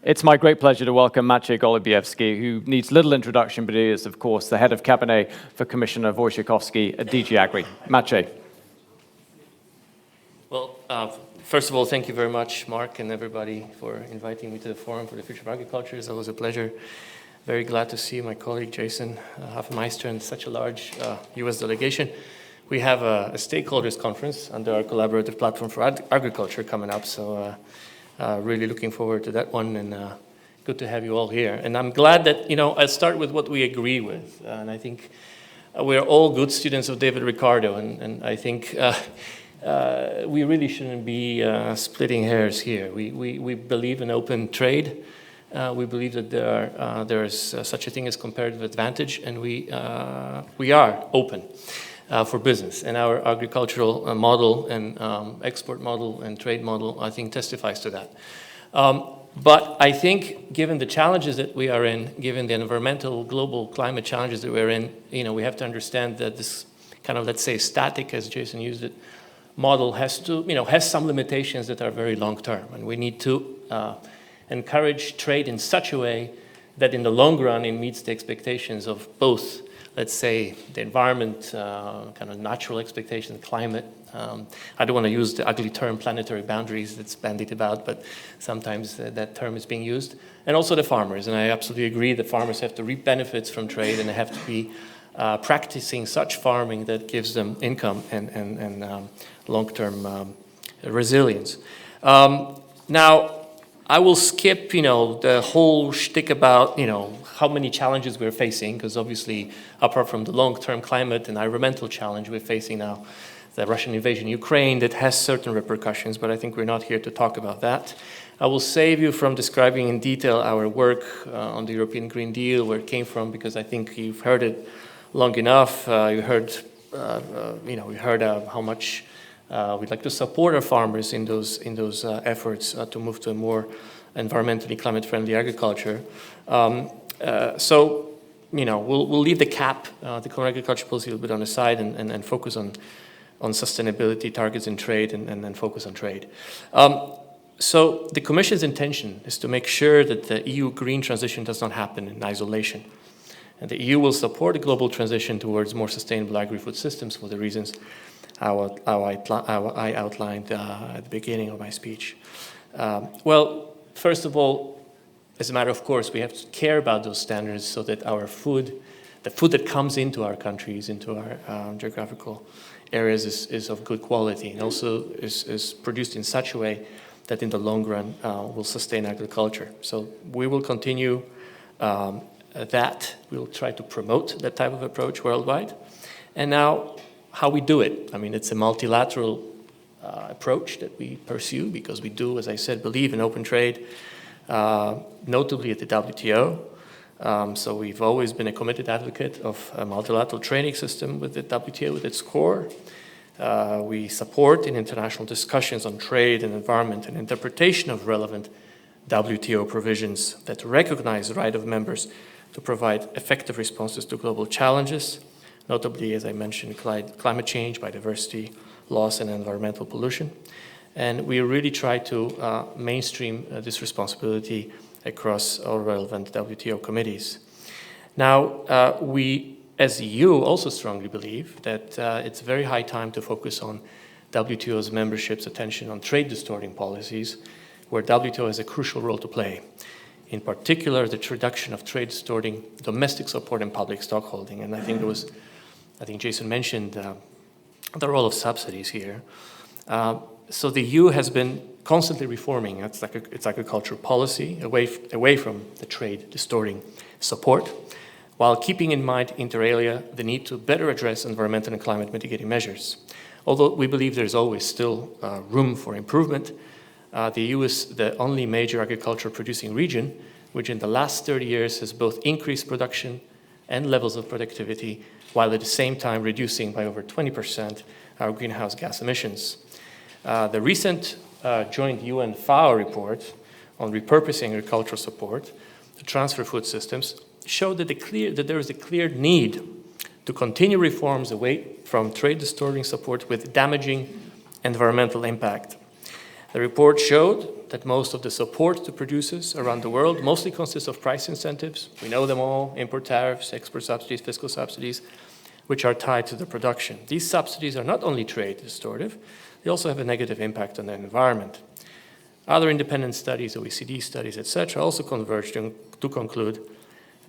It's my great pleasure to welcome Maciej Golubiewski, who needs little introduction, but he is, of course, the head of cabinet for Commissioner Wojciechowski at DG Agri. Maciej. Well, first of all, thank you very much, Mark, and everybody for inviting me to the Forum for the Future of Agriculture. It's always a pleasure. Very glad to see my colleague Jason Hofmeister and such a large U.S. delegation. We have a stakeholders conference under our collaborative platform for agriculture coming up, so really looking forward to that one, and good to have you all here. And I'm glad that, I'll start with what we agree with, and I think we're all good students of David Ricardo, and I think we really shouldn't be splitting hairs here. We believe in open trade. We believe that there is such a thing as comparative advantage, and we are open for business. And our agricultural model and export model and trade model, I think, testifies to that. But I think given the challenges that we are in, given the environmental global climate challenges that we're in, we have to understand that this kind of, let's say, static, as Jason used it, model has some limitations that are very long term. And we need to encourage trade in such a way that in the long run it meets the expectations of both, let's say, the environment, kind of natural expectations, climate. I don't want to use the ugly term planetary boundaries that's bandied about, but sometimes that term is being used. And also the farmers, and I absolutely agree that farmers have to reap benefits from trade, and they have to be practicing such farming that gives them income and long-term resilience. Now, I will skip, the whole shtick about, how many challenges we're facing, because obviously, apart from the long-term climate and environmental challenge we're facing now, the Russian invasion of Ukraine, that has certain repercussions, but I think we're not here to talk about that. I will save you from describing in detail our work on the European Green Deal, where it came from, because I think you've heard it long enough. You heard, how much we'd like to support our farmers in those efforts to move to a more environmentally climate-friendly agriculture. So, we'll leave the CAP, the Common Agriculture Policy, a little bit on the side and focus on sustainability targets in trade and then focus on trade. So the Commission's intention is to make sure that the EU green transition does not happen in isolation. And the EU will support a global transition towards more sustainable agri-food systems for the reasons I outlined at the beginning of my speech. Well, first of all, as a matter of course, we have to care about those standards so that our food, the food that comes into our countries, into our geographical areas is of good quality, and also is produced in such a way that in the long run will sustain agriculture. So we will continue that. We'll try to promote that type of approach worldwide. And now, how we do it. I mean, it's a multilateral approach that we pursue because we do, as I said, believe in open trade, notably at the WTO. So we've always been a committed advocate of a multilateral trading system with the WTO at its core. We support in international discussions on trade and environment and interpretation of relevant WTO provisions that recognize the right of members to provide effective responses to global challenges, notably, as I mentioned, climate change, biodiversity loss, and environmental pollution. And we really try to mainstream this responsibility across all relevant WTO committees. Now, we, as the EU, also strongly believe that it's very high time to focus on WTO's membership's attention on trade-distorting policies, where WTO has a crucial role to play. In particular, the reduction of trade-distorting domestic support and public stockholding. And I think Jason mentioned the role of subsidies here. So the EU has been constantly reforming its agricultural policy away from the trade-distorting support, while keeping in mind, inter alia, the need to better address environmental and climate mitigating measures. Although we believe there's always still room for improvement, the EU is the only major agriculture producing region which in the last 30 years has both increased production and levels of productivity, while at the same time reducing by over 20% our greenhouse gas emissions. The recent joint UN-FAO report on repurposing agricultural support to transfer food systems showed that there is a clear need to continue reforms away from trade-distorting support with damaging environmental impact. The report showed that most of the support to producers around the world mostly consists of price incentives. We know them all: import tariffs, export subsidies, fiscal subsidies, which are tied to the production. These subsidies are not only trade distortive, they also have a negative impact on the environment. Other independent studies, OECD studies, etc., also converge to conclude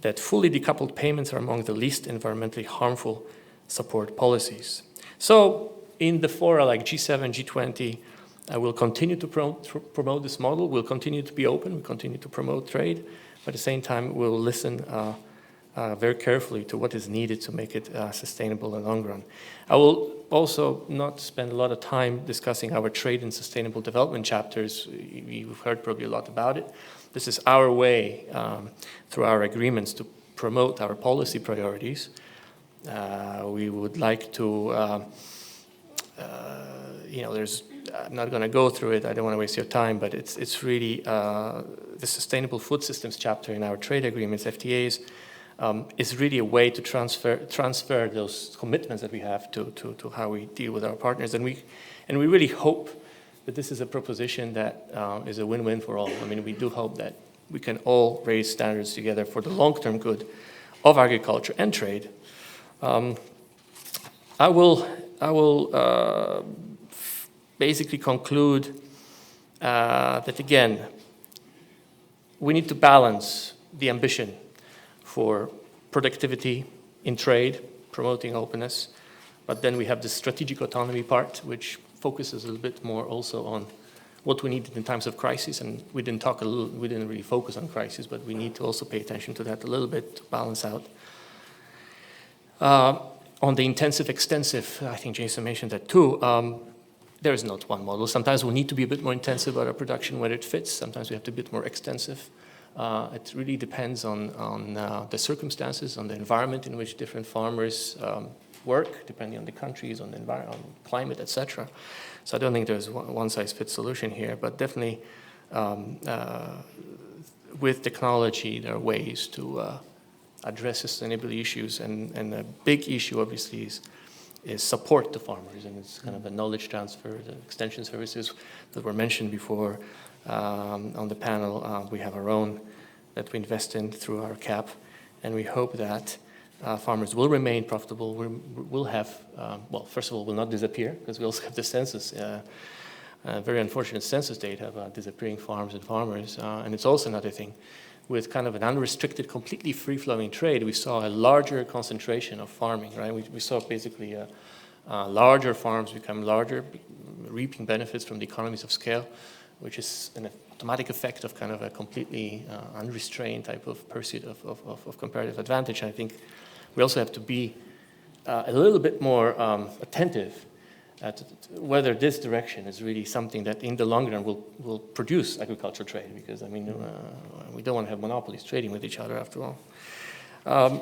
that fully decoupled payments are among the least environmentally harmful support policies. So in the fora like G7, G20, we'll continue to promote this model. We'll continue to be open. We'll continue to promote trade. But at the same time, we'll listen very carefully to what is needed to make it sustainable in the long run. I will also not spend a lot of time discussing our trade and sustainable development chapters. You've heard probably a lot about it. This is our way, through our agreements, to promote our policy priorities. We would like to, I'm not going to go through it. I don't want to waste your time, but it's really the Sustainable Food Systems chapter in our trade agreements, FTAs, is really a way to transfer those commitments that we have to how we deal with our partners. And we really hope that this is a proposition that is a win-win for all. I mean, we do hope that we can all raise standards together for the long-term good of agriculture and trade. I will basically conclude that, again, we need to balance the ambition for productivity in trade, promoting openness, but then we have the strategic autonomy part, which focuses a little bit more also on what we need in times of crisis. And we didn't really focus on crisis, but we need to also pay attention to that a little bit to balance out. On the intensive, extensive, I think Jason mentioned that too. There is not one model. Sometimes we need to be a bit more intensive about our production when it fits. Sometimes we have to be a bit more extensive. It really depends on the circumstances, on the environment in which different farmers work, depending on the countries, on the environment, on climate, etc. So I don't think there's one-size-fits solution here, but definitely with technology, there are ways to address sustainability issues, and a big issue, obviously, is support to farmers, and it's kind of a knowledge transfer, the extension services that were mentioned before on the panel. We have our own that we invest in through our CAP, and we hope that farmers will remain profitable, will have, well, first of all, will not disappear, because we also have the census, very unfortunate census data about disappearing farms and farmers, and it's also another thing. With kind of an unrestricted, completely free-flowing trade, we saw a larger concentration of farming, right? We saw basically larger farms become larger, reaping benefits from the economies of scale, which is an automatic effect of kind of a completely unrestrained type of pursuit of comparative advantage. And I think we also have to be a little bit more attentive at whether this direction is really something that in the long run will produce agricultural trade, because I mean we don't want to have monopolies trading with each other after all.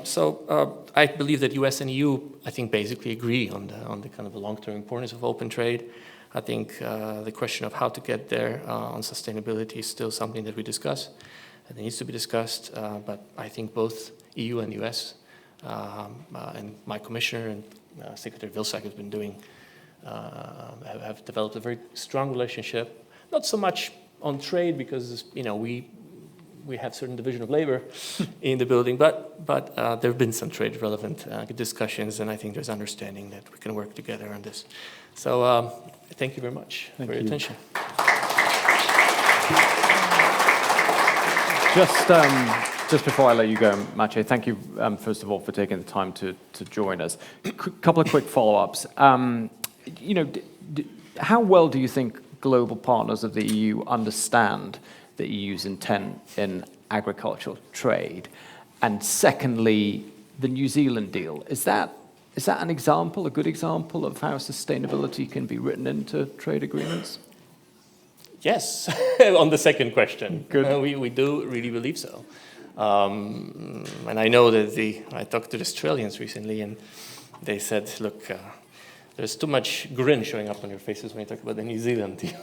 So I believe that US and EU, I think, basically agree on the kind of the long-term importance of open trade. I think the question of how to get there on sustainability is still something that we discuss, and it needs to be discussed, but I think both EU and US and my commissioner and Secretary Vilsack has been doing have developed a very strong relationship, not so much on trade, because we have certain division of labor in the building, but there have been some trade relevant discussions, and I think there's understanding that we can work together on this. So thank you very much for your attention. Just before I let you go, Maciej, thank you first of all for taking the time to join us. Couple of quick follow-ups. How well do you think global partners of the EU understand the EU's intent in agricultural trade? And secondly, the New Zealand deal, is that an example, a good example of how sustainability can be written into trade agreements? Yes, on the second question. Good. We do really believe so. And I know that I talked to the Australians recently, and they said, look, there's too much grin showing up on your faces when you talk about the New Zealand deal.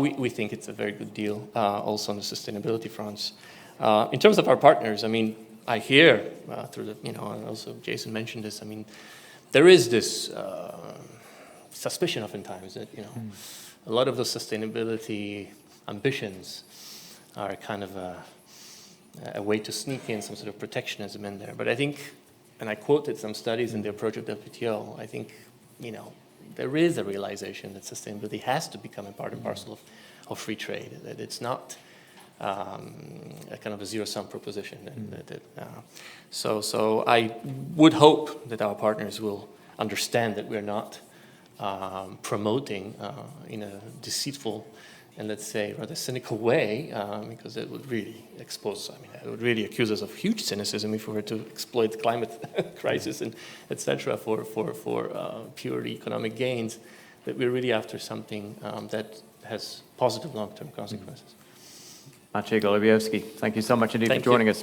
We think it's a very good deal, also on the sustainability fronts. In terms of our partners, I mean, I hear through the, and also Jason mentioned this, I mean, there is this suspicion oftentimes that, a lot of those sustainability ambitions are kind of a way to sneak in some sort of protectionism in there. But I think, and I quoted some studies in the approach of WTO, I think, there is a realization that sustainability has to become a part and parcel of free trade, that it's not a kind of a zero-sum proposition. So I would hope that our partners will understand that we're not promoting in a deceitful and, let's say, rather cynical way, because it would really expose, it would really accuse us of huge cynicism if we were to exploit the climate crisis and et cetera for purely economic gains, that we're really after something that has positive long-term consequences. Maciej Golubiewski, thank you so much indeed for joining us.